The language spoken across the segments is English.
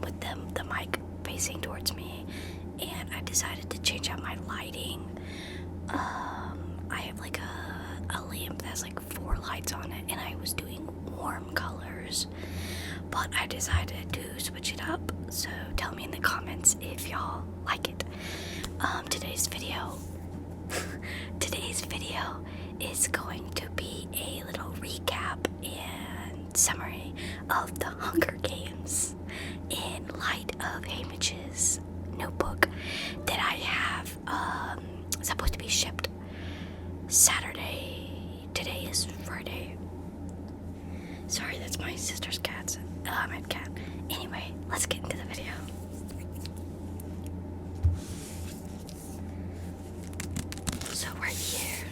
with the mic facing towards me, and I decided to change out my lighting. I have like a lamp that has like 4 lights on it, and I was doing warm colors, but I decided to switch it up. So tell me in the comments if y'all like it. Today's video is going to be a little recap and summary of the Hunger Games in light of Haymitch's notebook that I have supposed to be shipped Saturday. Today is Friday. Sorry, that's my sister's cat. My cat. Anyway, let's get into the video. So right here,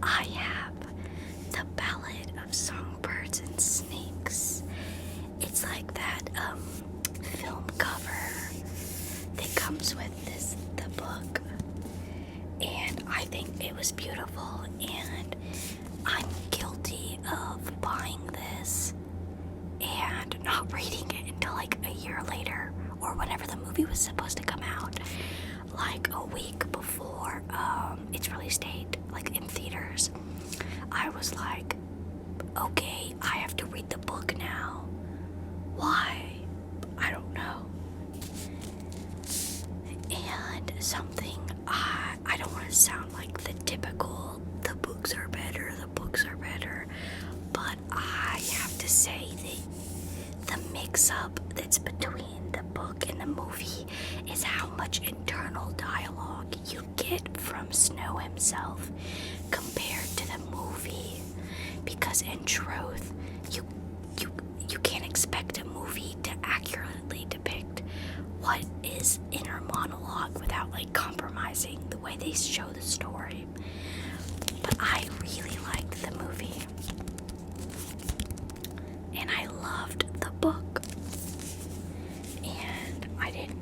I have the Ballad of Songbirds and Snakes. It's like that film cover that comes with the book, and I think it was beautiful, and I'm guilty of buying this and not reading it until like a year later, or whenever the movie was supposed to come out, like a week before its release date, like in theaters. I was like, okay, I have to read the book now. Why? I don't know. And something, I don't want to sound like the typical, the books are better, but I have to say that the mix-up that's between the book and the movie is how much internal dialogue you get from Snow himself compared to the movie. Because in truth, you can't expect a movie to accurately depict what is inner monologue without like compromising the way they show the story. But I really liked the movie, and I loved the book. And I didn't,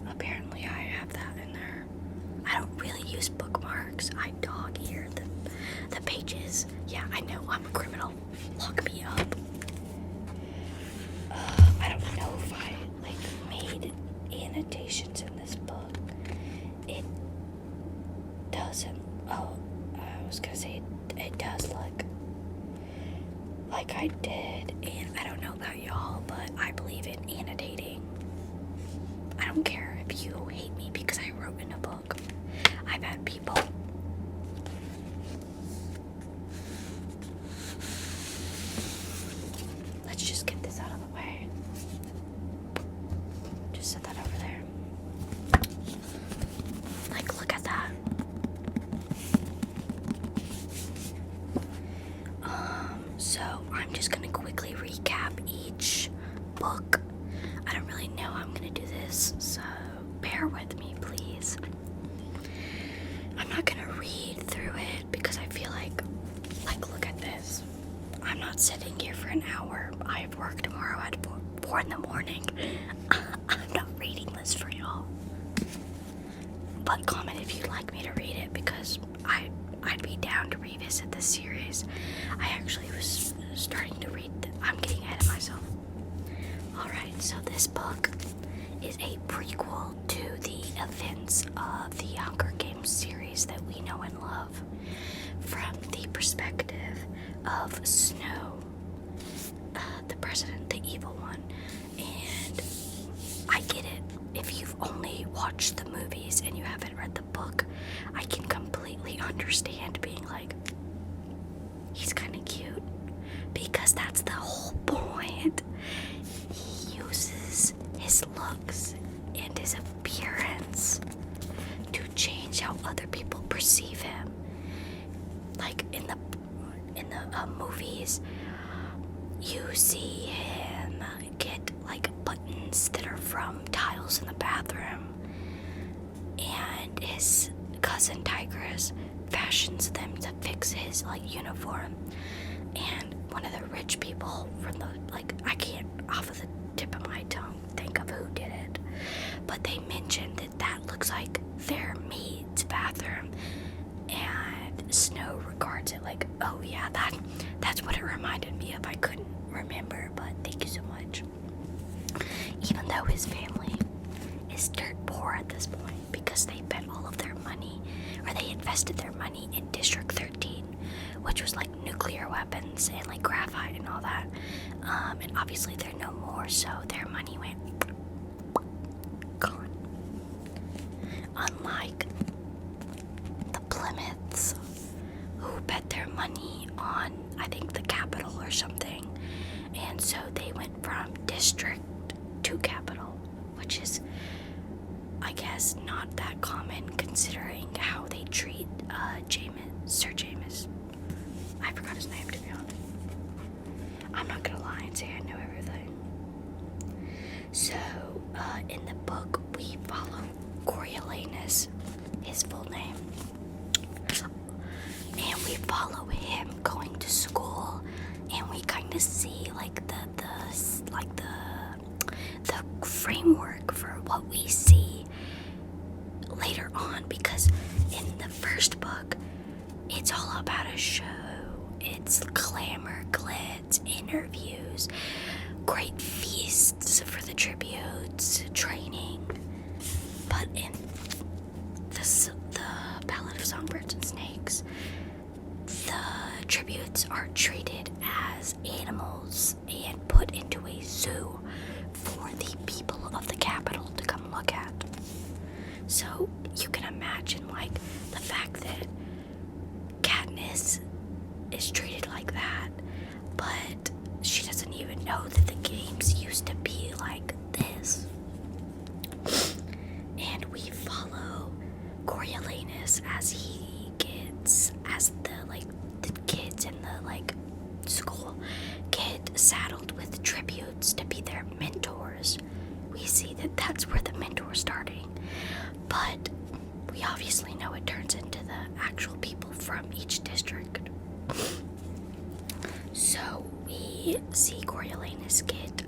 apparently I have that in there. I don't really use bookmarks. I dog ear the pages. Yeah, I know, I'm a criminal. Lock me up. I don't know if I made annotations in this book. It doesn't. I was gonna say it does look like I did, and I don't know about y'all, but I believe in annotating. I don't care if you hate me because I wrote in a book. I've had people let's just get this out of the way. Just set that over there. Like, look at that. So I'm just gonna quickly recap each book. I don't really know how I'm gonna do this, so bear with me, please. I'm not gonna read through it because I feel like look at this. I'm not sitting here for an hour. I have work tomorrow at 4 in the morning. I'm not reading this for y'all. But comment if you'd like me to read it, because I'd be down to revisit this series. I actually was starting to read. I'm getting ahead of myself. Alright, so this book is a prequel to the events of the Hunger Games series that we know and love, from the perspective of Snow, the president, the evil one. And I get it. If you've only watched the movies and you haven't read the book, I can completely understand being like, he's kind of cute, because that's the whole point. He uses his looks and his appearance to change how other people perceive him. Like in the movies, you see him get like buttons that are from tiles in the bathroom, and his cousin Tigress fashions them to fix his uniform. And one of the rich people from the I can't off of the tip of my tongue think of who did it, but they mentioned that looks like their maid's bathroom, and Snow regards it. Like, oh yeah, that's what it reminded me of. I couldn't remember, but thank you so much. Even though his family is dirt poor at this point because they bet all of their money, or they invested their money in District 13, which was like nuclear weapons and like graphite and all that. And obviously they're no more, so their money went gone. Unlike the Plymouths, who bet their money on, I think, the capital or something, and so they went from district to capital, which is, I guess, not that common considering how they treat Sir James. I forgot his name, to be honest. I'm not gonna lie and say I know everything. So, in the book, we follow Coriolanus, his full name, and we follow him going to school, and we kind of see like the framework for what we see later on, because in the first book, it's all about a show. It's glamour, glitz, interviews, great feasts for the tributes, training. But in the Ballad of Songbirds and Snakes, the tributes are treated as animals and put into a zoo for the people of the capital to come look at. So you can imagine, like, the fact that Katniss is treated like that, but she doesn't even know that the games used to be like this. And we follow Coriolanus as he gets, as the kids in the school get saddled with tributes to be their mentors. We see that that's where the mentor's starting, but we obviously know it turns into the actual people from each district. So we see Coriolanus get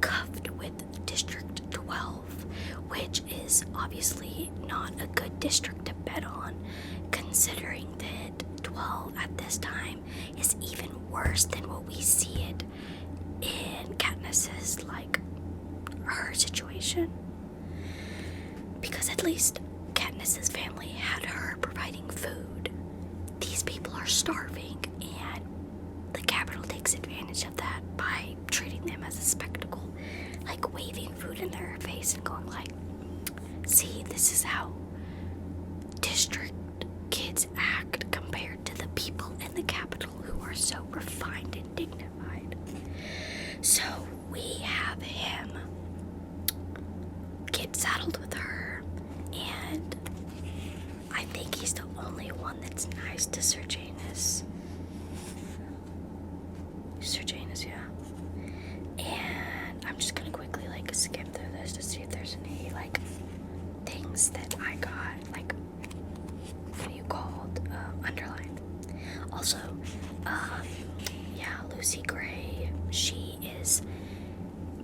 cuffed with District 12, which is obviously not a good district to bet on, considering that 12 at this time is even worse than what we see it in Katniss's, her situation. Because at least Katniss's family had her providing food. These people are starving, and the capital takes advantage of that by treating them as a spectacle, like waving food in their face and going like, see, this is how district kids act compared to the people in the capital who are so refined and dignified. So we have him get saddled with her, and I think he's the only one that's nice to Sir Janus. Sir Janus, yeah. And I'm just gonna quickly skim through this to see if there's any things that I got underlined. Also, Lucy Gray, she is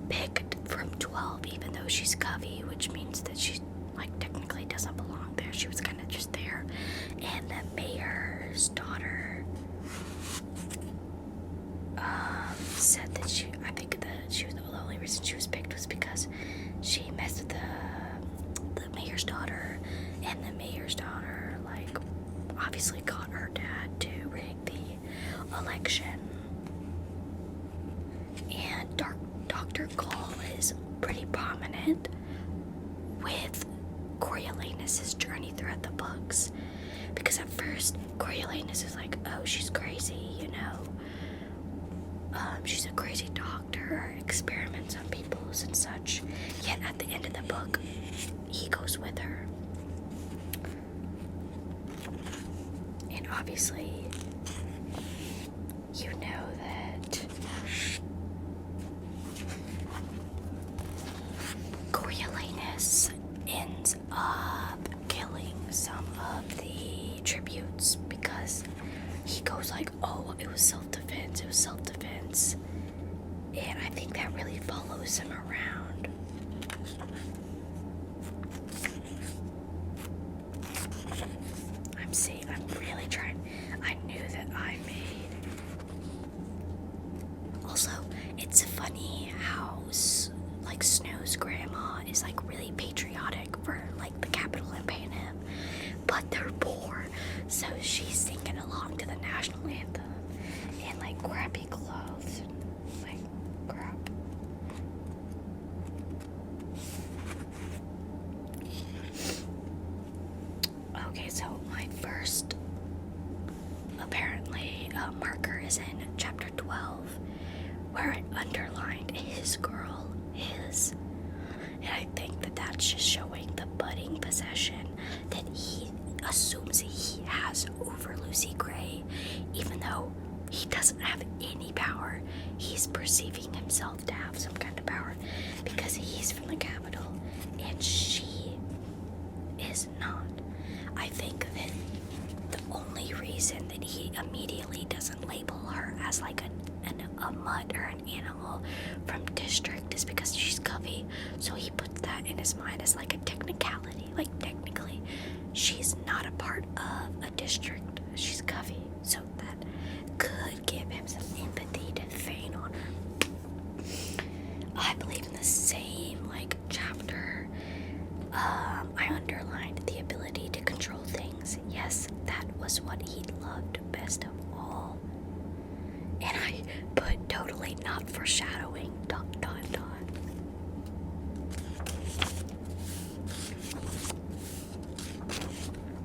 picked from 12, even though she's Covey, which means that she technically doesn't belong there. She was kind of just there. And the mayor's daughter said that I think the only reason she was picked was because she messed with the mayor's daughter, and the mayor's daughter obviously got her dad to rig the election. And Dr. Gall is pretty prominent with Coriolanus' journey throughout the books, because at first Coriolanus is like, oh, she's crazy, she's a crazy doctor, experiments on peoples and such. Yet at the end of the book, he goes with her. And obviously, you know that Coriolanus ends up killing some of the tributes because he goes oh, it was self-defense, and I think that really follows him around. I'm really trying. I knew family's like really patriotic for like the capital in Panem, but they're poor, so she's singing along to the national anthem in like crappy clothes and like crap. Okay, so my first apparently marker is in chapter 12, where it underlined his girl, his. And I think that that's just showing the budding possession that he assumes he has over Lucy Gray, even though he doesn't have any power. He's perceiving himself to have some kind of power because he's from the capital and she is not. I think that the only reason that he immediately doesn't label her as like a mutt or an animal from district is because she's Covey. So he puts that in his mind as like a technicality. Like technically, she's not a part of a district. She's Covey. So that could give him some empathy to feign on her. I believe in the same like chapter. I underlined the ability to control things. Yes, that was what he loved best of all. And I put totally not foreshadowing, ...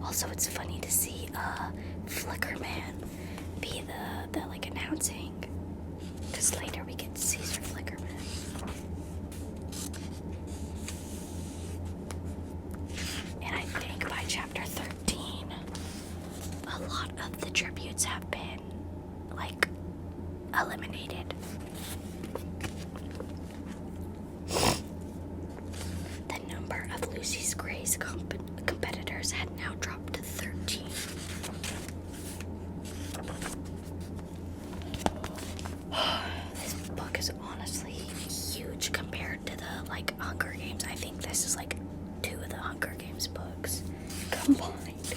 Also, it's funny to see Flickerman be the like announcing, because later we get Caesar Flickerman. And I think by chapter 13, a lot of the tributes have been like eliminated. The number of Lucy Gray's competitors had now dropped to 13. This book is honestly huge compared to the like Hunger Games. I think this is like 2 of the Hunger Games books combined.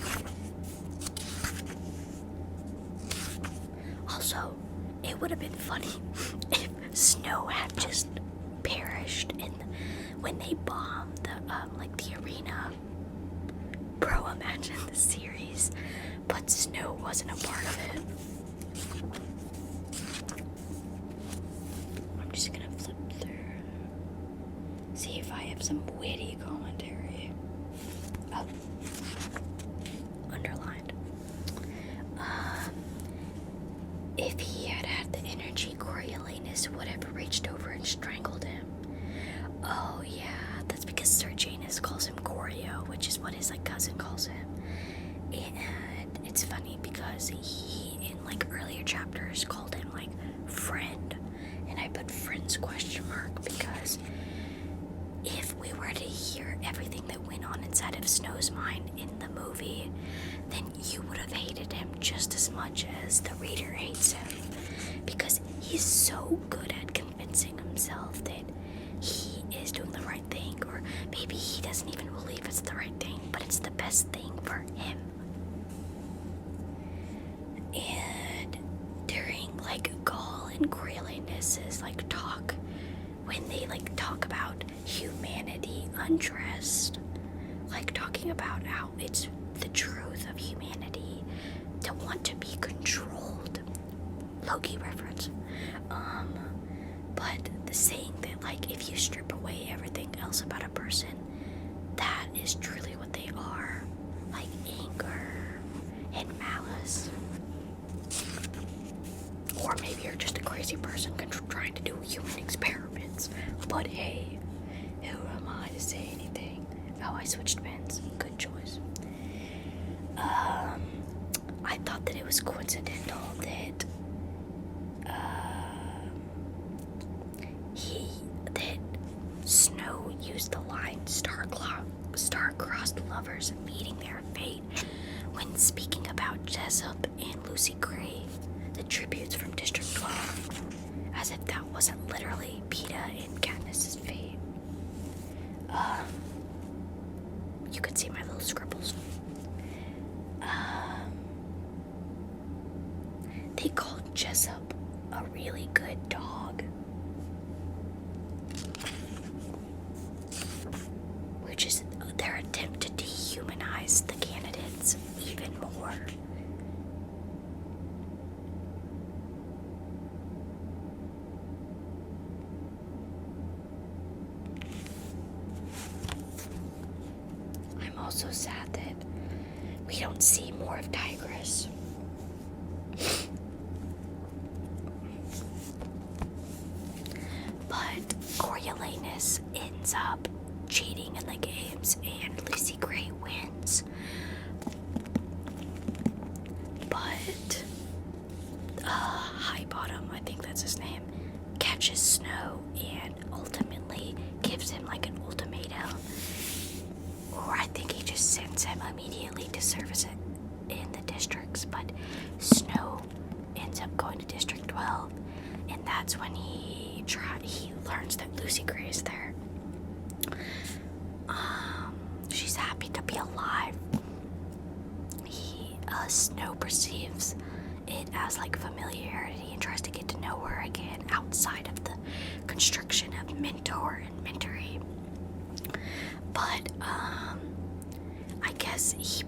Also, it would have been funny if Snow had just perished when they bombed the arena. Bro, imagine the series, but Snow wasn't a part of it. I'm just gonna flip through, see if I have some witty commentary. Oh, underlined. If he had had the energy, Coriolanus would have reached over and strangled him. Oh yeah, that's because Sergianus calls him Corio, which is what his like cousin calls him. And it's funny because he, in like earlier chapters, called him like friend. And I put friends question mark because if we were to hear everything that went on inside of Snow's mind in the movie, then you would have hated him just as much as the reader hates him, because he's so good at convincing himself that he is doing the right thing, or maybe he doesn't even believe it's the right thing, but it's the best thing for him. And during like Gaul and Coriolanus's like talk, when they like talk about humanity undressed, like talking about how it's the truth of humanity to want to be controlled, Loki reference, but the saying that like if you strip away everything else about a person, that is truly what they are, like anger and malice. Or maybe you're just a crazy person trying to do human experiments. But hey, who am I to say anything? Oh, I switched pens. Good choice. I thought that it was coincidental that Snow used the line star-crossed lovers meeting their fate when speaking about Jessup and Lucy Gray, the tributes from District 12, as if that wasn't literally Peeta and Katniss's fate. You could see my little scribbles. They called Jessup a really good dog. don't see more of Tigris. But Coriolanus ends up cheating in the games and Lucy Gray wins. But Highbottom, I think that's his name, catches Snow and ultimately gives him like an ultimatum. Or I think he just sends him immediately to service it in the districts. But Snow ends up going to District 12, and that's when he learns that Lucy Gray is there. She's happy to be alive. Snow perceives it as like familiarity and tries to get to know her again outside of the construction of mentor and mentoree. But I guess he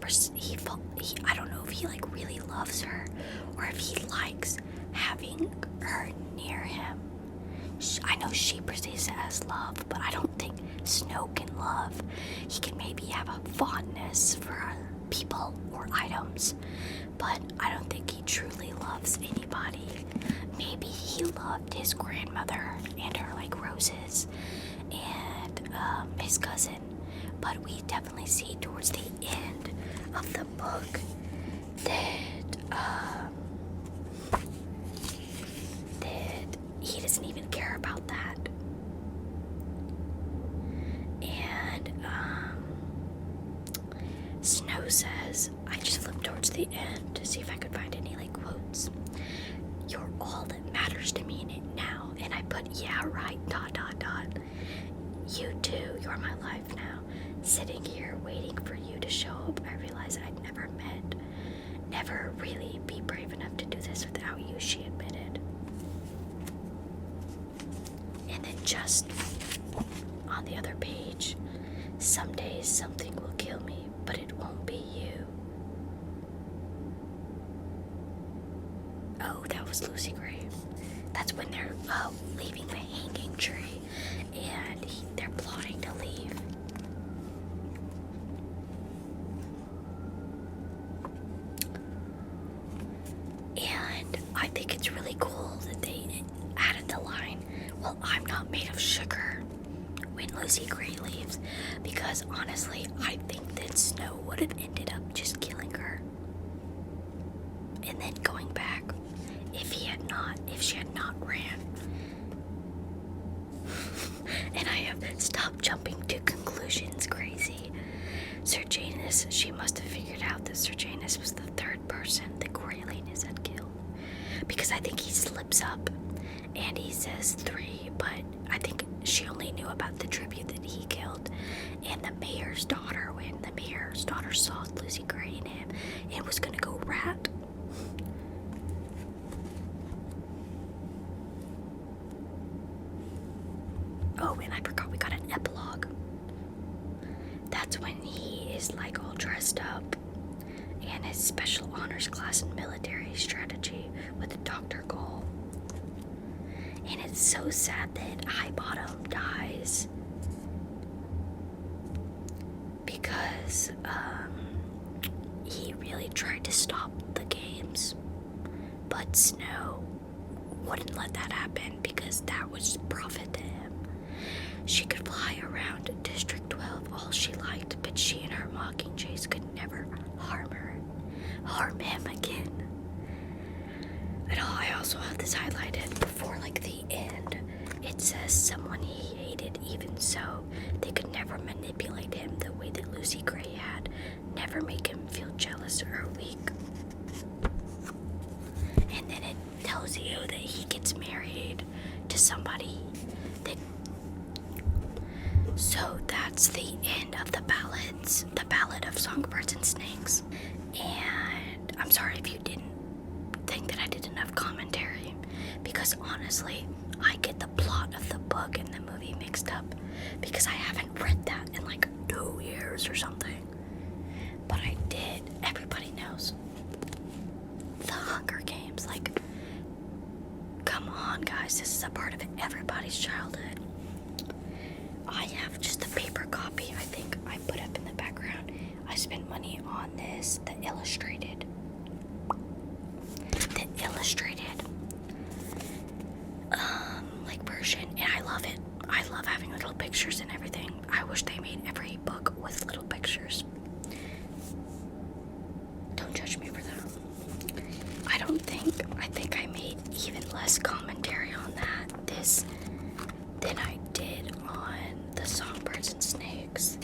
I don't know if he like really loves her or if he likes having her near him. I know she perceives it as love, but I don't think Snow can love. He can maybe have a fondness for people or items, but I don't think he truly loves anybody. Maybe he loved his grandmother and her like roses and his cousin, but we definitely see towards the end of the book that he doesn't even care about that. And Snow says, I just flipped towards the end to see if I could find any like quotes. You're all that matters to me now. And I put, yeah, right, ... You too, you're my life now. Sitting here waiting for you to show up, I realized I'd never really be brave enough to do this without you, she admitted. And then just on the other page, some days something will kill me, but it won't be you. Oh, that was Lucy Gray. That's when they're leaving the hanging tree, and they're plotting to leave. And I think it's really cool that they added the line, well, I'm not made of sugar, when Lucy Gray leaves, because honestly, I think that Snow would have ended up just killing her and then going back if she had not ran. And I have stopped jumping to conclusions, crazy. Serjanus, she must have figured out that Serjanus was the third person that Coriolanus had killed, because I think he slips up and he says 3, but I think she only knew about the tribute that he killed. And the mayor's daughter, when the mayor's daughter saw Lucy Gray and him, it was gonna go rat. Oh, and I forgot we got an epilogue. That's when he is like all dressed up and his special honors class in military strategy with Dr. Gall. And it's so sad that Highbottom dies because he really tried to stop the games, but Snow wouldn't let that happen because that was profit to him. She could fly around District 12 all she liked, but she and her mockingjays could never harm him again. And I also have this highlighted before like the end. It says someone he hated, even so, they could never manipulate him the way that Lucy Gray had, never make him feel jealous or weak. And then it tells you that he gets married to somebody that... So that's the end of the ballads, the Ballad of Songbirds and Snakes. And I'm sorry if you didn't think that I did enough commentary, because honestly, I get the plot of the book and the movie mixed up because I haven't read that in like 2 years or something. But I did. Everybody knows The Hunger Games. Like, come on, guys, this is a part of everybody's childhood. I have just a paper copy, I think I put up in the background. I spent money on this, the illustrated like version, and I love it. I love having little pictures and everything. I wish they made every book with little pictures. Don't judge me for that. I think I made even less commentary on this than I did on the Songbirds and Snakes.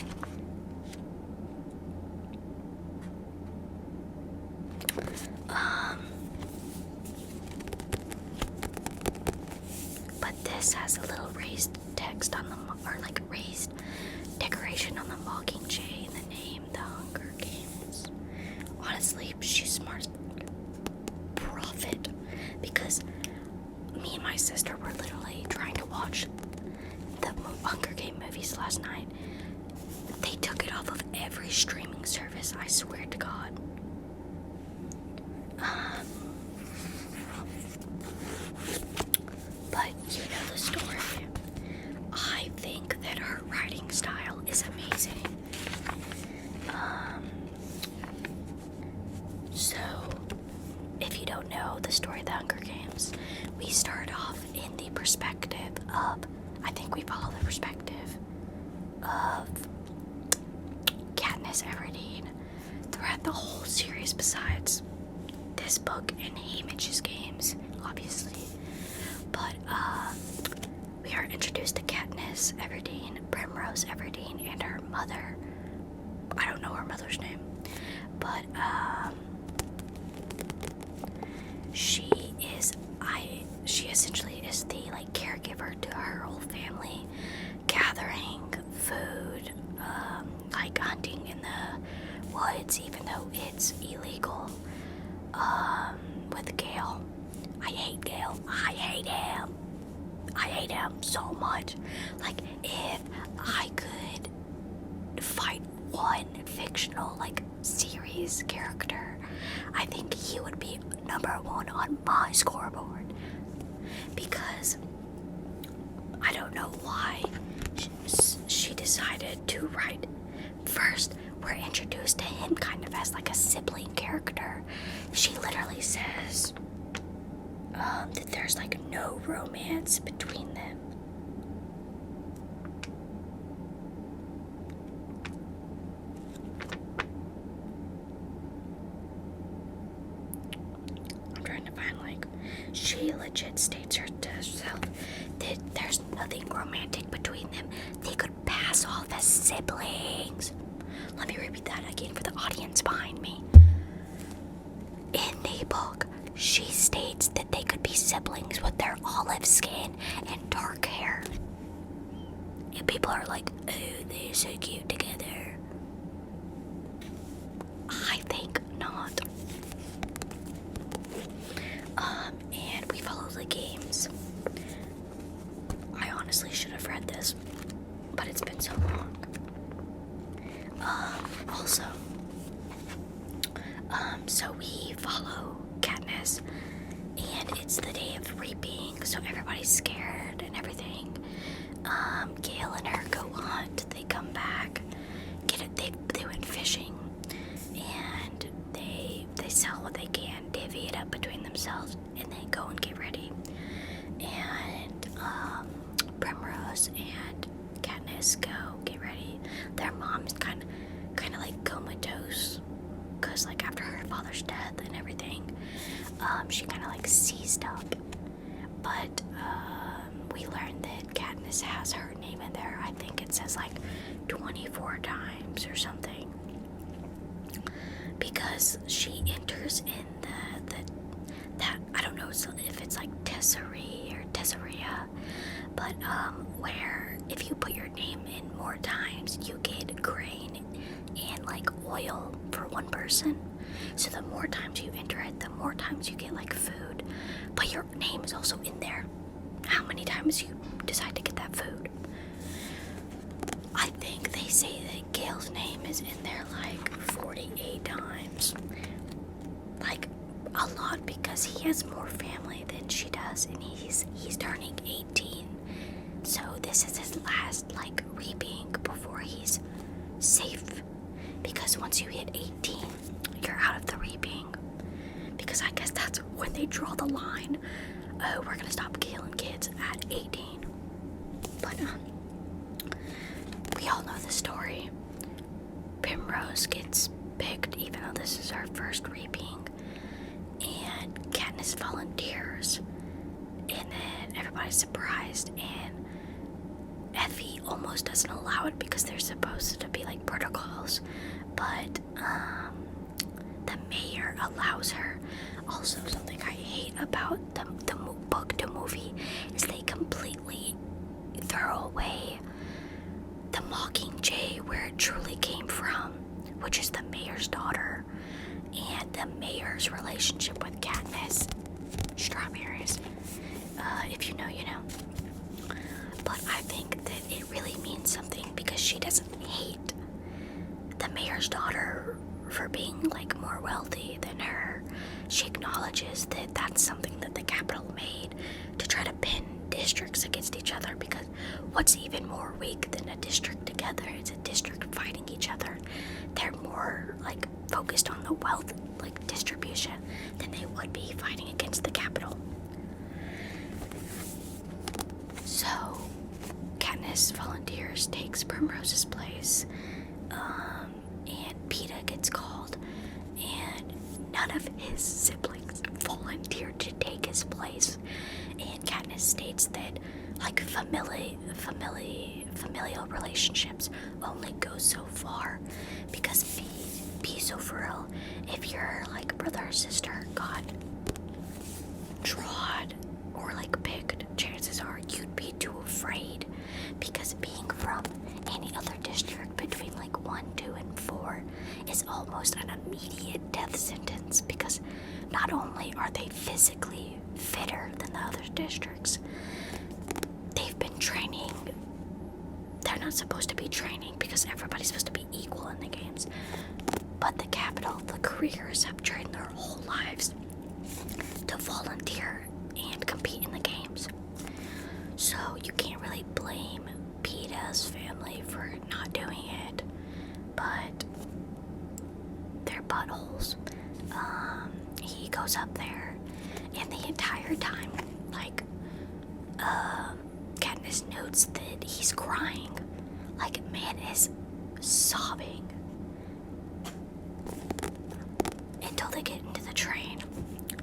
But this has a little raised text on or like raised decoration on the Mockingjay and the name, The Hunger Games. Honestly, she's smart as profit, because me and my sister were literally trying to watch the Hunger Game movies last night. They took it off of every streaming service, I swear to God. But you know the story. I think that her writing style is amazing. So, if you don't know the story of the Hunger Games, we start off in the perspective of, I think we follow the perspective of Katniss Everdeen throughout the whole series, besides this book and Haymitch's games, obviously. But we are introduced to Katniss Everdeen, Primrose Everdeen, and her mother. I don't know her mother's name, but she essentially is the like caregiver to her whole family, gathering food, like hunting in the woods, even though it's illegal. With Gale. I hate Gale. I hate him so much. Like, if I could fight one fictional, like, series character, I think he would be number one on my scoreboard. Because I don't know why she decided to write. First, we're introduced to him kind of as like a sibling character. She literally says that there's like no romance between them. I'm trying to find like, she legit states herself that there's nothing romantic between them. They could pass off as siblings. Let me repeat that again for the audience behind me. In the book, she states that they could be siblings with their olive skin and dark hair. And people are like, oh, they're so cute together. I think not. And we follow the games. I honestly should have read this, but it's been so long. So we follow Katniss, and it's the day of reaping, so everybody's scared and everything. Gale and her go hunt, they come back, they went fishing, and they sell what they can, divvy it up between themselves, and then go and get ready. And Primrose and Katniss go get ready. Their mom's kind of like comatose, because like after her father's death and everything, she kind of like seized up. But we learned that Katniss has her name in there. I think it says like 24 times or something, because she enters in that I don't know if it's like Tesserae or Tesseria, but where if you put your name in more times, you get grain and like oil for one person. So the more times you enter it, the more times you get like food, but your name is also in there. How many times you decide to get that food? I think they say that Gale's name is in there like 48 times. Like a lot, because he has more family than she does, and he's turning 18. So this is his last like reaping before he's safe because once you hit 18, you're out of the reaping. Because I guess that's when they draw the line. Oh, we're gonna stop killing kids at 18. But we all know the story. Primrose gets picked, even though this is her first reaping, and Katniss volunteers, and then everybody's surprised, and Effie almost doesn't allow it because there's supposed to be like protocols, but the mayor allows her. Also, something I hate about the book to movie is they completely throw away the Mockingjay where it truly came from, which is the mayor's daughter, and the mayor's relationship with Katniss. Strawberries. If you know, you know. But I think that it really means something because she doesn't hate the mayor's daughter for being like more wealthy than her. She acknowledges that that's something that the Capitol made to try to pin districts against each other, because what's even more weak than a district together is a district fighting each other. They're more like focused on the wealth like distribution than they would be fighting against the Capitol. So Katniss volunteers, takes Primrose's place, and Peeta gets called, and none of his siblings volunteered to take his place. And Katniss states that like familial relationships only go so far, because be so for real, if your like brother or sister got drawed or like picked, chances are you'd be too afraid, because being from any other district between like 1, 2, and 4 is almost an immediate death sentence, because not only are they physically fitter than the other districts, they've been training. They're not supposed to be training because everybody's supposed to be equal in the games, but the Capitol, the careers, have trained their whole lives to volunteer and compete in the games. So you can't really blame Peeta's family for not doing it, but they're buttholes. He goes up there, and the entire time, like, Katniss notes that he's crying. Like, man is sobbing until they get into the train.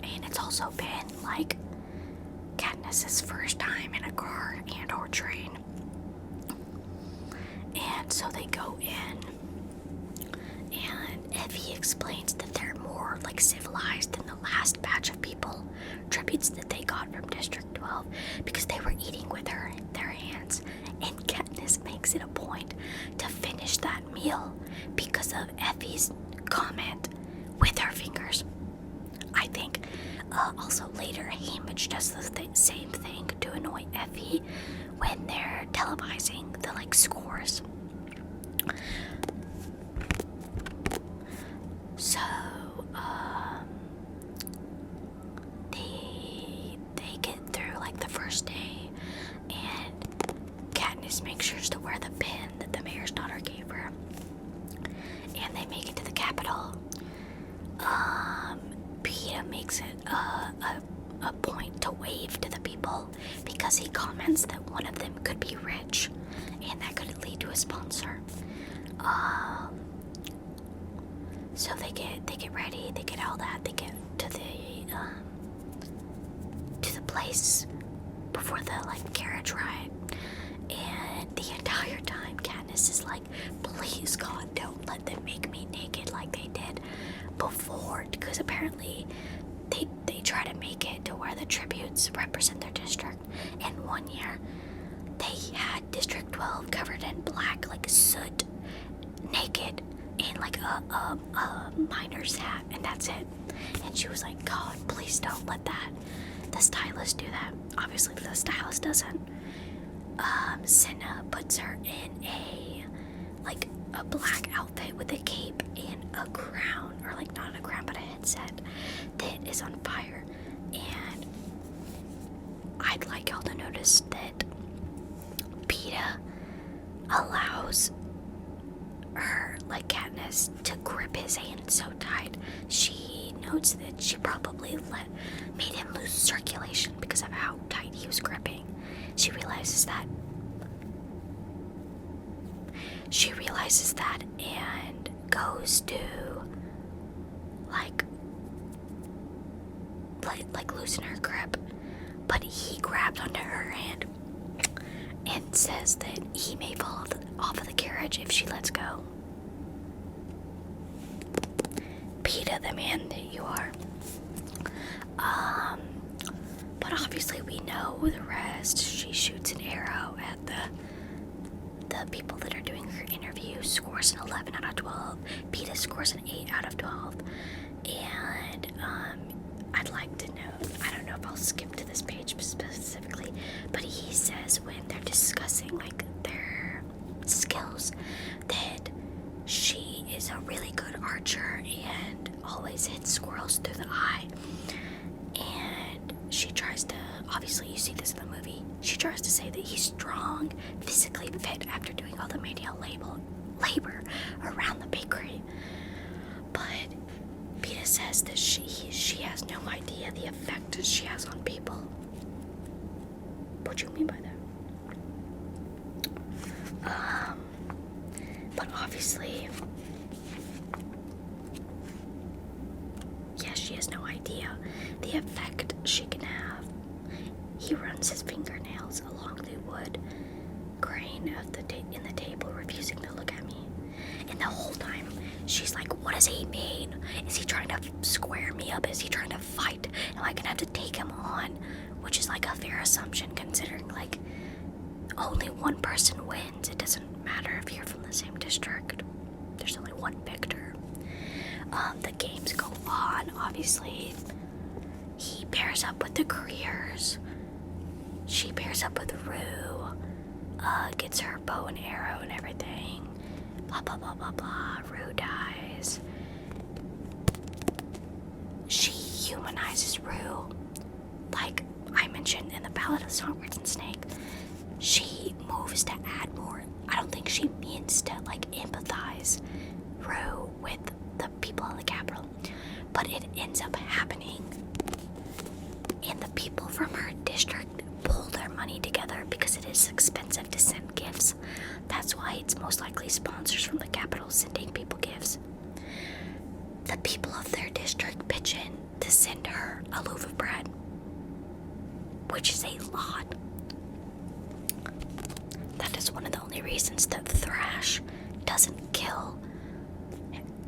And it's also been like Katniss's first time in a car and or train. And so they go in, and Effie explains that they're more like civilized than the last batch of people, tributes that they got from District 12, because they were eating with their hands. And Katniss makes it a point to finish that meal because of Effie's comment with her fingers. I think also later Haymitch does the same thing to annoy Effie when they're televising the like scores. So they get through like the first day, and Katniss makes sure to wear the pin that the mayor's daughter gave her, and they make it to the Capitol. Peeta makes it a point to wave to the people because he comments that one of them could be rich and that could lead to a sponsor. So they get ready, they get all that, they get to the place before the like carriage ride, and the entire time Katniss is like, please God, don't let them make me naked like they did before, because apparently they try to make it to where the tributes represent their district. And one year they had District 12 covered in black, like soot, naked, in like a miner's hat, and that's it. And she was like, God, please don't let the stylist do that. Obviously the stylist doesn't. Cinna puts her in a black outfit with a cape and a crown, or like not a crown but a headset that is on fire. And I'd like y'all to notice that Peeta allows her like Katniss to grip his hand so tight. She notes that she probably made him lose circulation because of how tight he was gripping. She realizes that and goes to like loosen her grip, but he grabbed onto her hand and says that he may fall off of the carriage if she lets go. Peeta, the man that you are. But obviously we know the rest. She shoots an arrow at the people that are doing her interview, scores an 11 out of 12. Peeta scores an 8 out of 12. And I'd like to know, I don't know if I'll skip to this page specifically, but he says when they're discussing like their skills that she is a really good archer and always hits squirrels through the eye. And she tries to, obviously you see this in the movie, she tries to say that he's strong, physically fit after doing all the manual labor around the bakery. But Peeta says that she has no idea the effect she has on people. What do you mean by that? But obviously, yes, she has no idea the effect she can have. He runs his fingernails along the wood grain of in the table, refusing to look at me. And the whole time, she's like, what does he mean? Is he trying to square me up? Is he trying to fight? Am I gonna have to take him on? Which is like a fair assumption considering like only one person wins. It doesn't matter if you're from the same district. There's only one victor. The games go on. Obviously, he pairs up with the careers. She pairs up with Rue. Gets her bow and arrow and everything. Blah, blah, blah, blah, blah. Rue dies. She humanizes Rue. Like I mentioned in the Ballad of Songbirds and Snake, she moves to add more. I don't think she means to like empathize Rue with the people of the Capitol, but it ends up happening. And the people from her district pull their money together because it is expensive to send gifts. That's why it's most likely sponsors from the Capitol sending people gifts. The people of their district pitch in to send her a loaf of bread, which is a lot. That is one of the only reasons that Thrash doesn't kill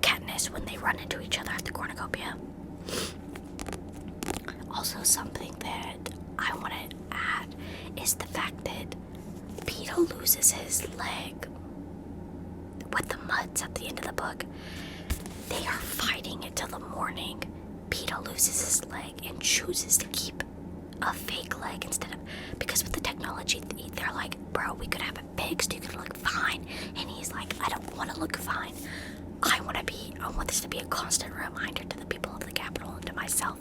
Katniss when they run into each other at the cornucopia. Also, something that I want to add is the fact that Peeta loses his leg with the Mudds at the end of the book. They are fighting until the morning. Peeta loses his leg and chooses to keep a fake leg instead of, because with the technology, they're like, bro, we could have it fixed, you could look fine. And he's like, I don't want to look fine. I want this to be a constant reminder to the people of the Capitol and to myself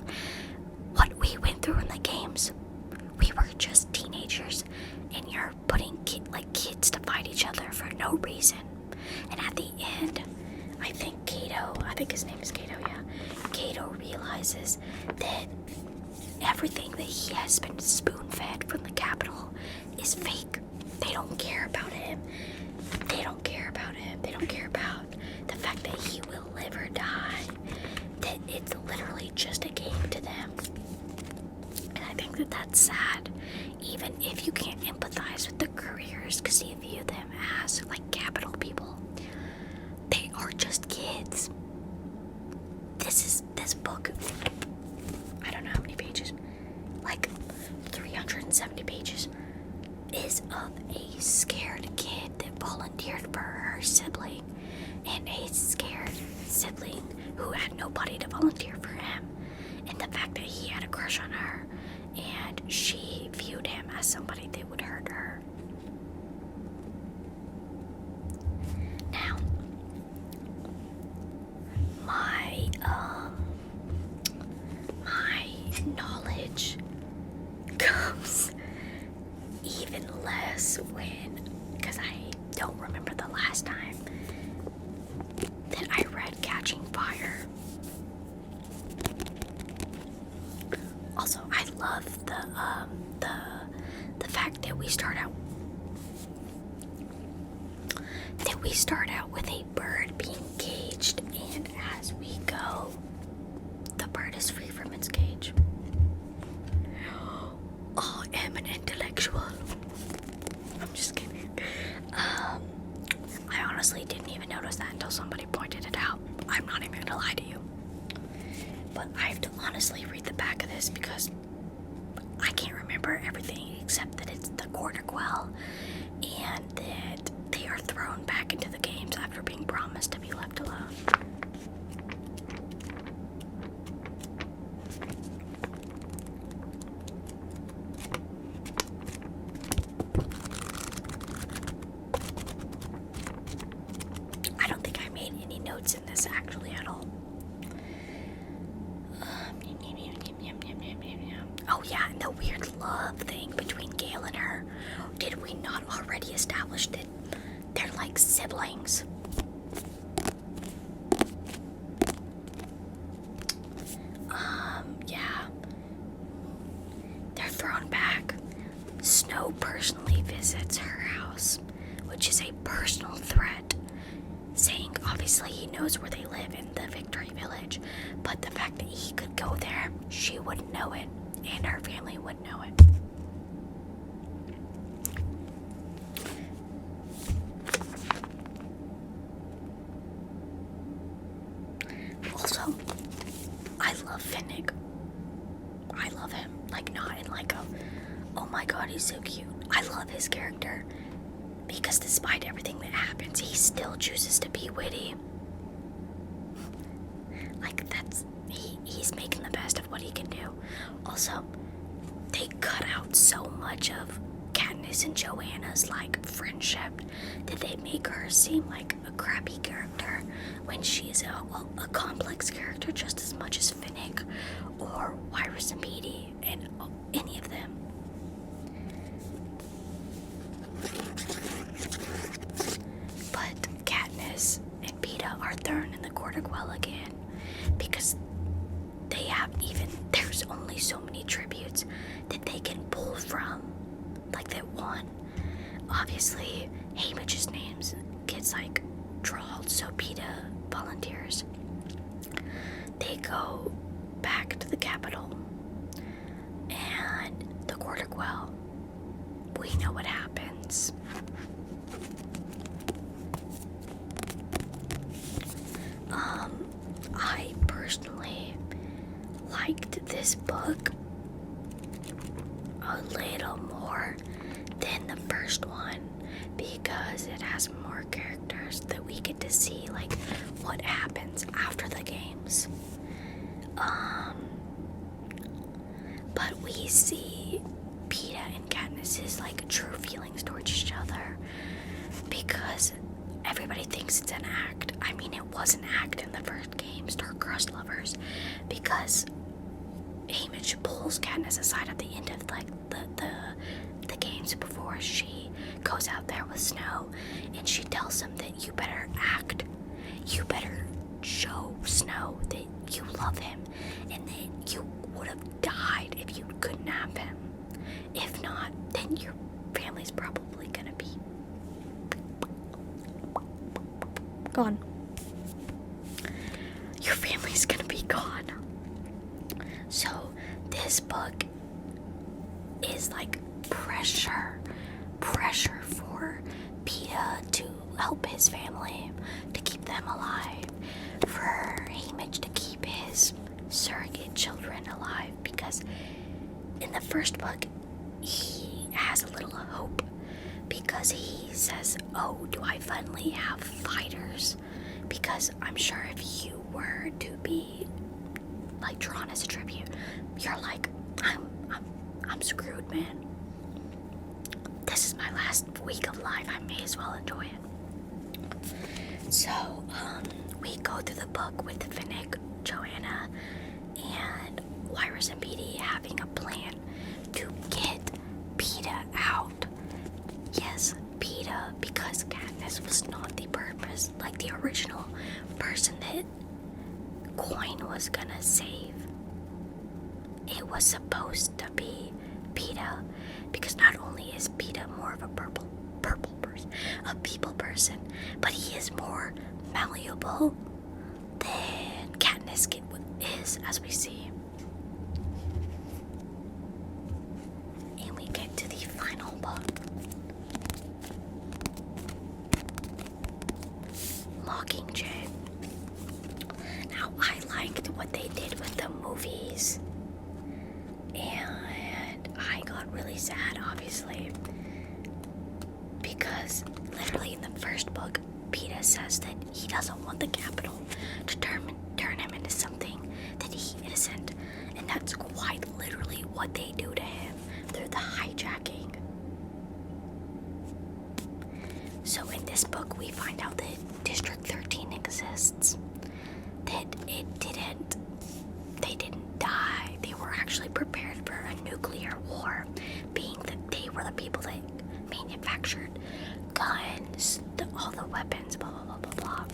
what we went through in the games. We were just teenagers, and you're putting kids to fight each other for no reason. And at the end, I think his name is Cato, yeah. Cato realizes that everything that he has been spoon-fed from the Capitol is fake. They don't care about him. They don't care about the fact that he will live or die. That it's literally just a game to them. And I think that that's sad. Even if you can't empathize with the careers because you view them as like Capitol people. They are just kids. This book, I don't know how many pages, like 370 pages, is of a scared kid that volunteered for her sibling, and a scared sibling who had nobody to volunteer for him, and the fact that he had a crush on her, and she viewed him as somebody that would hurt her. Now, my knowledge goes even less because I don't remember the last time start out with a bird being caged, and as we go, the bird is free from its cage. I am an intellectual. I'm just kidding. I honestly didn't even notice that until somebody pointed it out. I'm not even gonna lie to you. But I have to honestly read the back of this because I can't remember everything except that it's the Quarter Quell and that they are thrown back into the games after being promised to be left alone. I don't think I made any notes in this actually at all. Oh yeah, and the weird love thing between Gale and her. Did we not already establish that they're like siblings? Yeah. They're thrown back. Snow personally visits her house, which is a personal threat, saying obviously he knows where they live in the Victory Village, but the fact that he could go there, she wouldn't know it, and her family wouldn't know it. Also, I love Finnick. I love him. Like, not in like a, oh my god, he's so cute. I love his character. Because despite everything that happens, he still chooses to be witty. Like, he's making the best of what he can do. Also, they cut out so much of Katniss and Joanna's, like, friendship that they make her seem like a crappy character when she is a complex character just as much as Finnick or Wyrus and Petey and any of them. But Katniss and Peeta are thrown in the Quarter Quell again because there's only so many tributes that they can pull from. Like that one. Obviously, Haymitch's name gets like drawled, so Peeta volunteers. They go back to the capital and the Quarter Quell. We know what happens. I personally liked this book a little more than the first one because it has more characters that we get to see, like what happens after the games. But we see Peeta and Katniss's like true feelings towards each other because everybody thinks it's an act. I mean, it was an act in the first game, Star-Crossed Lovers, because Haymitch pulls Katniss aside at the end of like the games before she goes out there with Snow, and she tells him that you better act, you better show Snow that you love him, and that you would have died if you couldn't have him. If not, then your family's probably gonna be gone. Your family's gonna be gone. So this book is like pressure for Peeta to help his family, to keep them alive, for Haymitch to keep his surrogate children alive, because in the first book he has a little hope because he says, oh, do I finally have fighters? Because I'm sure if you were to be like drawn as a tribute, you're like, I'm screwed, man. This is my last week of life. I may as well enjoy it. So, we go through the book with Finnick, Joanna, and Wyrus and Petey having a plan to get Peeta out. Yes, Peeta, because Katniss was not the purpose, like the original person that Coin was gonna save. It was supposed to be Peeta because not only is Peeta more of a people person, but he is more malleable than Katniss is, as we see. And we get to the final book, Mockingjay. Now, I liked what they did with the movies, and I got really sad, obviously, because literally in the first book, Peeta says that he doesn't want the Capitol to turn him into something that he isn't, and that's quite literally what they do to him through the hijacking. So in this book, we find out that District 13 exists, that they didn't die. They were actually prepared for a nuclear war, being that they were the people that manufactured guns, all the weapons, blah, blah, blah, blah, blah.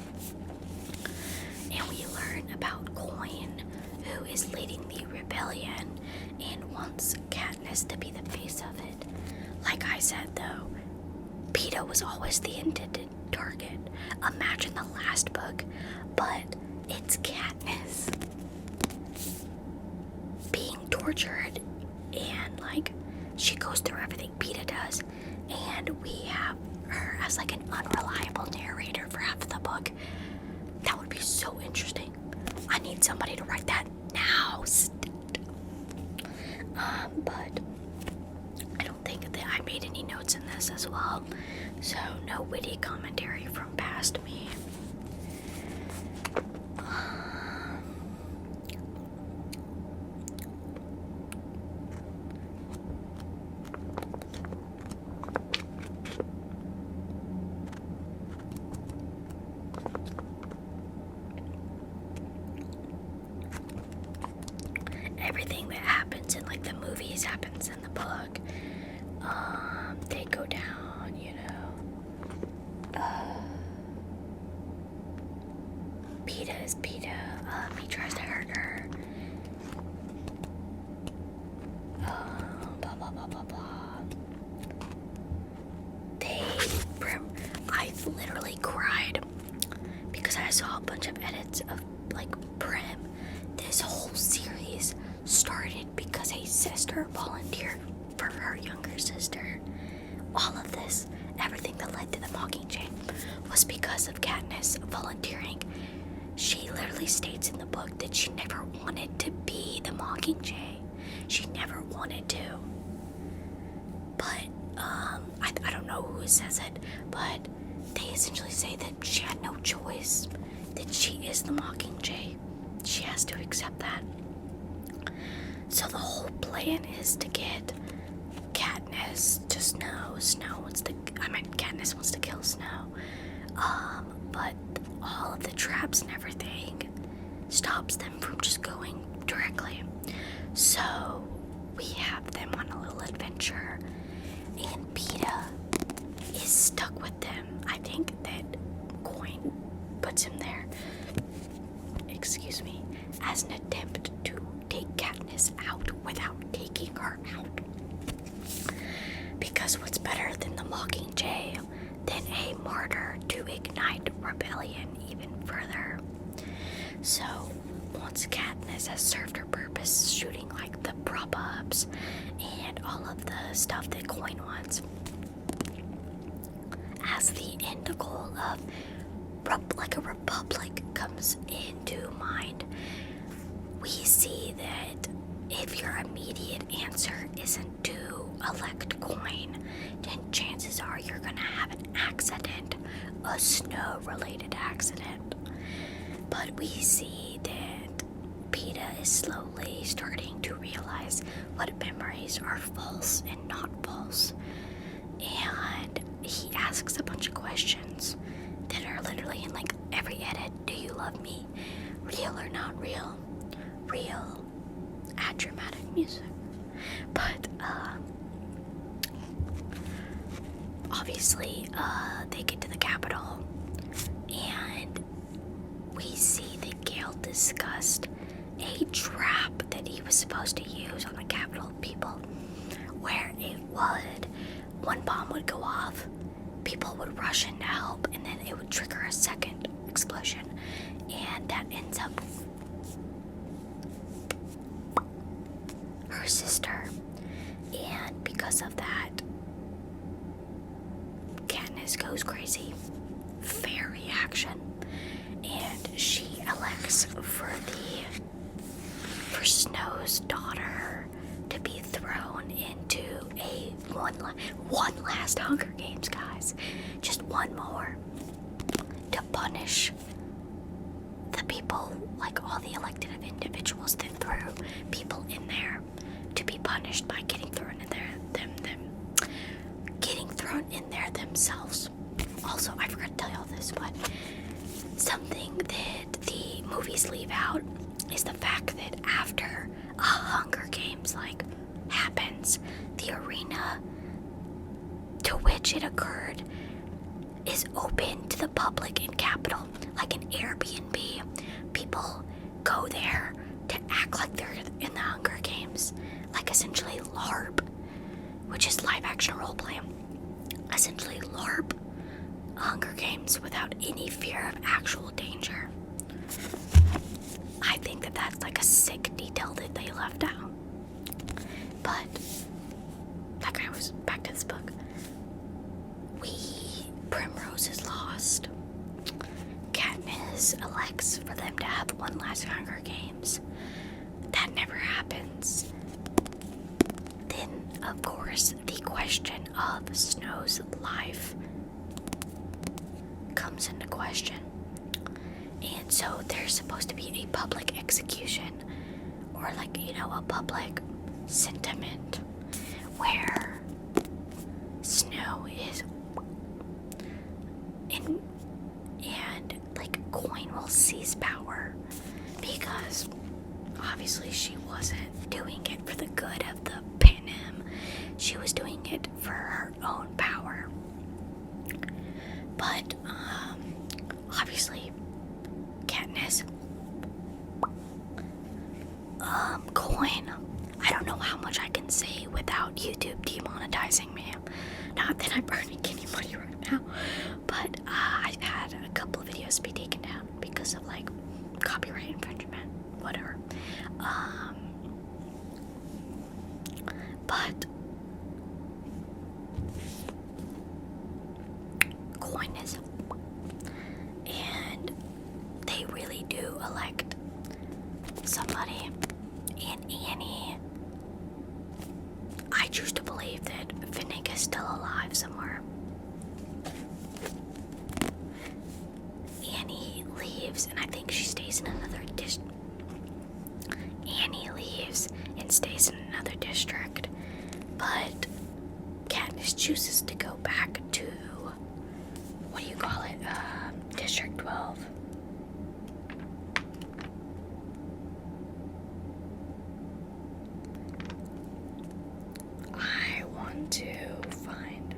And we learn about Coin, who is leading the rebellion and wants Katniss to be the face of it. Like I said, though, Peeta was always the intended target. Imagine the last book, but it's Katniss being tortured, and like she goes through everything Peeta does, and we have her as like an unreliable narrator for half of the book. That would be so interesting. I need somebody to write that now. But I don't think that I made any notes in this as well, so no witty commentary from past me. Everything that happens in like the movies happens in the book. They go down, you know. Peeta is Peeta. He tries to hurt her. Blah blah blah blah blah. I literally cried because I saw a bunch of edits of like Prim. This whole series started because a sister volunteered for her younger sister. All of this, everything that led to the Mockingjay, was because of Katniss volunteering. She literally states in the book that she never wanted to be the Mockingjay. She never wanted to. But, I don't know who says it, but they essentially say that she had no choice, that she is the Mockingjay. She has to accept that. So the whole plan is to get Katniss to Snow. Katniss wants to kill Snow. But all of the traps and everything stops them from just going directly. So we have them on a little adventure, and Peeta is stuck with them. I think that Coin puts him there, as an attempt to take Katniss out without taking her out. Because what's better than the Mockingjay than a martyr to ignite rebellion even further? So, once Katniss has served her purpose, shooting like the prop-ups and all of the stuff that Coin wants, as the end goal of like a republic comes into mind, we see that if your immediate answer isn't to elect Coin, then chances are you're gonna have an accident, a Snow-related accident. But we see that Peeta is slowly starting to realize what memories are false and not false. And he asks a bunch of questions that are literally in like every edit. Do you love me? Real or not real? Real. Add dramatic music. But obviously they get to the Capitol, and we see that Gale discussed a trap that he was supposed to use on the Capitol people, where one bomb would go off, people would rush in to help, and then it would trigger a second explosion, and that ends up her sister. And because of that, Katniss goes crazy. Fair reaction. And she elects for Snow's daughter to be thrown into a one last Hunger Games, guys. Just one more. To punish the people, like all the elected individuals that threw people in there, to be punished by getting thrown in there themselves. Also, I forgot to tell you all this, but something that the movies leave out is the fact that after a Hunger Games happens, the arena to which it occurred is open to the public in Capitol, like an Airbnb. People go there to act like they're in the Hunger Games, like essentially LARP, which is live action roleplay. Essentially LARP Hunger Games without any fear of actual danger. I think that that's like a sick detail that they left out. But back to this book. Primrose is lost. Katniss elects for them to have one last Hunger Games. That never happens. Then, of course, the question of Snow's life comes into question. And so there's supposed to be a public execution, or a public sentiment where Snow is in, and Coin will seize power, because obviously she wasn't doing it for the good of the Panem. She was doing it for her own power. But obviously Katniss, Coin, I don't know how much I can say without YouTube demonetizing me. Not that I'm earning any money right now, but I've had a couple of videos be taken down because of copyright infringement, whatever. But Coin is, and they really do elect somebody. And Annie, I choose to believe that Finnick is still alive somewhere. Annie leaves, and I think she stays in another district. Annie leaves and stays in another district, but Katniss chooses to go back to, what do you call it, District 12. I want to find,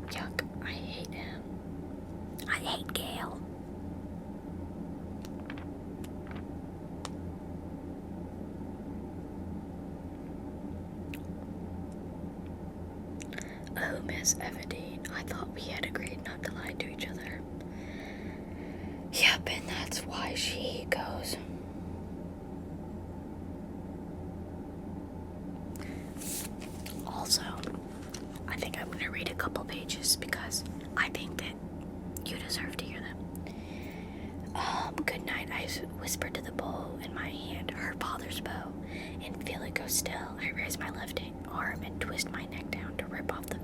yuck, I hate him. I hate Gale. Oh, Miss Everdeen, I thought we had agreed not to lie to each other. Yep, and that's why she goes. Also, I think I'm gonna read a couple pages because I think that you deserve to hear them. Good night, I whispered to the bow in my hand, her father's bow, and feel it go still. I raise my left arm and twist my neck down to rip off the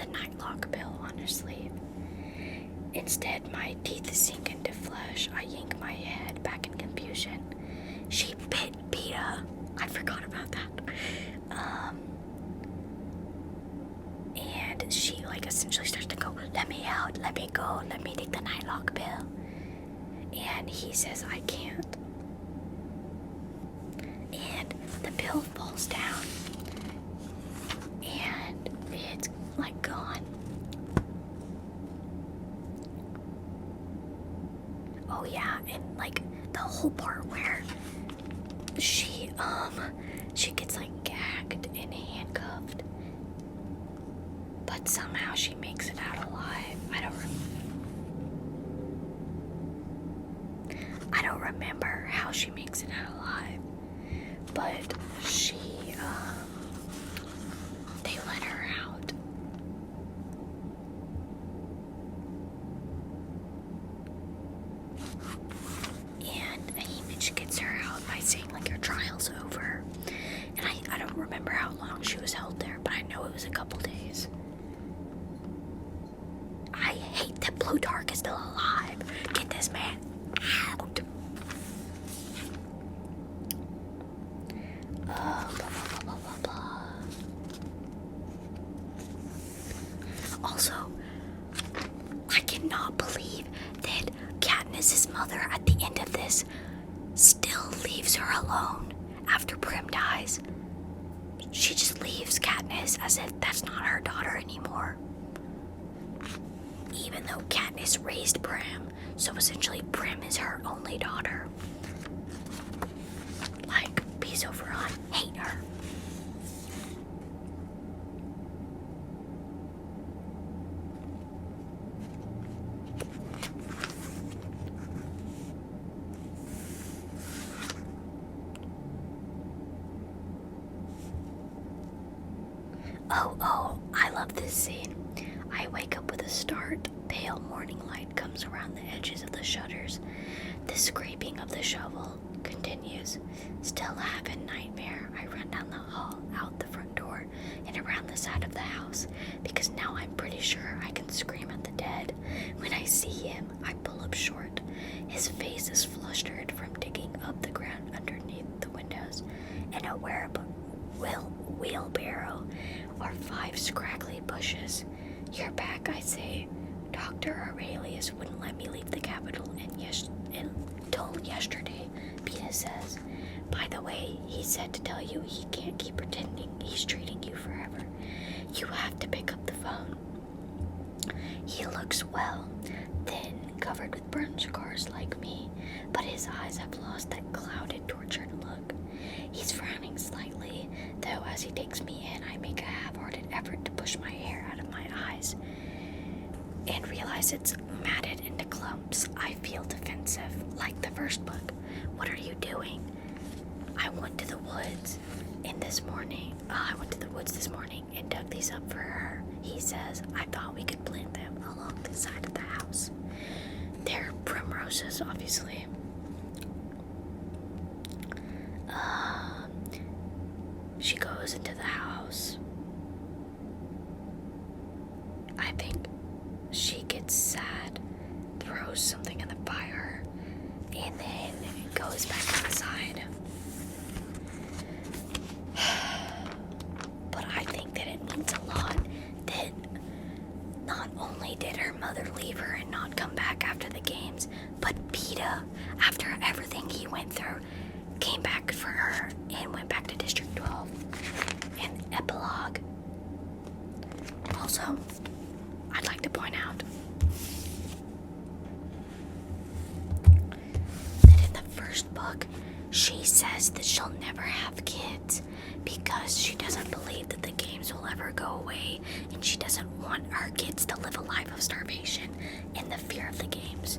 nightlock pill on her sleeve. Instead, my teeth sink into flesh. I yank my head back in confusion. She bit Peeta. I forgot about that. And she essentially starts to go, let me out, let me go, let me take the nightlock pill. And he says, I can't. And the pill falls down. And it's gone. Oh yeah, and the whole part where she gets gagged gagged and handcuffed. But somehow she makes it out alive. I don't remember how she makes it out alive. But they let her out. And Haymitch gets her out by saying, like, your trial's over. And I don't remember how long she was held there, but I know it was a couple days. I hate that Plutarch is still alive. Get this man out. Blah, blah, blah, blah, blah. Also, I cannot believe that Katniss's mother at the end of this still leaves her alone after Prim dies. She just leaves Katniss as if that's not her daughter anymore. Even though Katniss raised Prim, so essentially Prim is her only daughter. Like, Piece over on, hate her. Oh, I love this scene. I wake up with a start. Pale morning light comes around the edges of the shutters. The scraping of the shovel continues. Still having nightmare, I run down the hall, out the front door, and around the side of the house, because now I'm pretty sure I can scream at the dead. When I see him, I pull up short. His face is flustered from digging up the ground underneath the windows, and a wheelbarrow or 5 scraggly bushes. You're back, I say. Dr. Aurelius wouldn't let me leave the capital until yesterday, Peeta says. By the way, he said to tell you he can't keep pretending he's treating you forever. You have to pick up the phone. He looks well, thin, covered with burn scars like me, but his eyes have lost that clouded, tortured look. He's frowning slightly, though as he takes me in, I make a half-hearted effort to push my hair out of my eyes and realize it's matted into clumps. I feel defensive, like the first book. What are you doing? I went to the woods this morning and dug these up for her. He says, I thought we could plant them along the side of the house. They're primroses, obviously. She goes into the house. I think she gets sad, throws something in the fire, and then goes back outside. But I think that it means a lot that not only did her mother leave her and not come back after the games, but Peeta, after everything he went through, came back for her and went back to District 12. And epilogue. Also, I'd like to point out that in the first book, she says that she'll never have kids because she doesn't believe that the games will ever go away, and she doesn't want her kids to live a life of starvation in the fear of the games.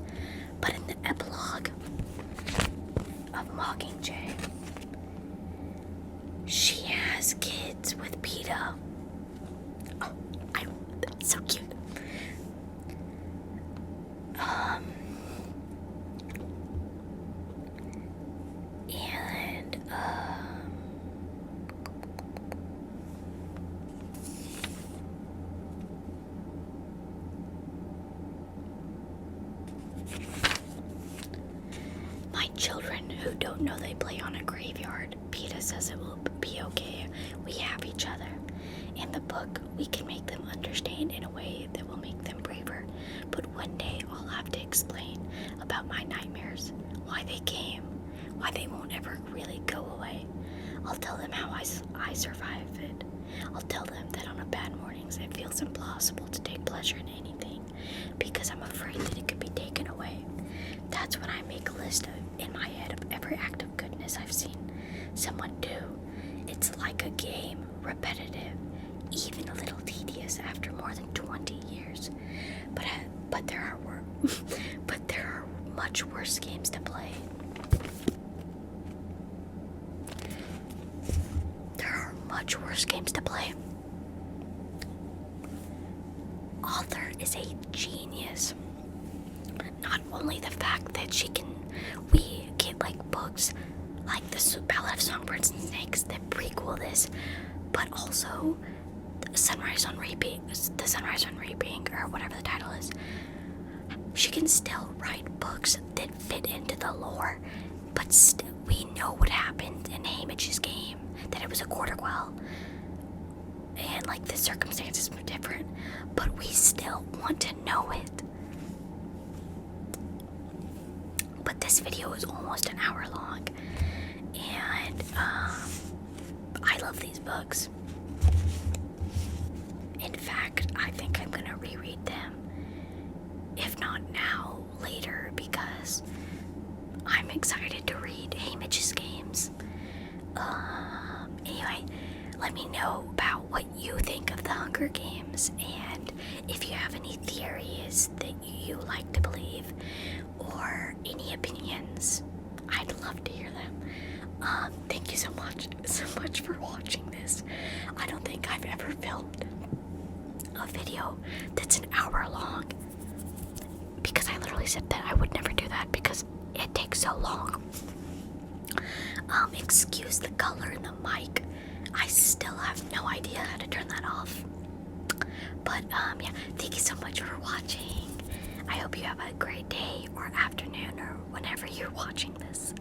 But in the epilogue of Mockingjay, she has kids with Peeta. Oh, that's so cute. My children who don't know they play on a graveyard, Peeta says it will be okay. We have each other. In the book, we can make them understand in a way that will make them braver. But one day I'll have to explain about my nightmares, why they came, why they won't ever really go away. I'll tell them how I survive it. I'll tell them that on bad mornings it feels impossible to take pleasure in anything because I'm afraid that it could be taken away. That's when I make a list in my head of every act of goodness I've seen someone do. It It's like a game, repetitive, even a little tedious after more than 20 years. But there are but there are much worse games to play. There are much worse games to play. Author is a genius. Not only the fact that we get like books like the Ballad of Songbirds and Snakes that prequel this, but also the Sunrise on Reaping, or whatever the title is. She can still write books that fit into the lore, but still we know what happened in Haymitch's game, that it was a quarter quell, and like the circumstances were different, but we still want to know it. But this video is almost an hour long, and I love these books. In fact, I think I'm gonna reread them, if not now, later, because I'm excited to read Haymitch's games. Anyway, let me know about what you think of the Hunger Games, and if you have any theories that you like to believe, or any opinions, I'd love to hear them. Thank you so much for watching this. I don't think I've ever filmed a video that's an hour long, because I literally said that I would never do that because it takes so long. Excuse the color in the mic. I still have no idea how to turn that off. But yeah, thank you so much for watching. I hope you have a great day or afternoon or whenever you're watching this.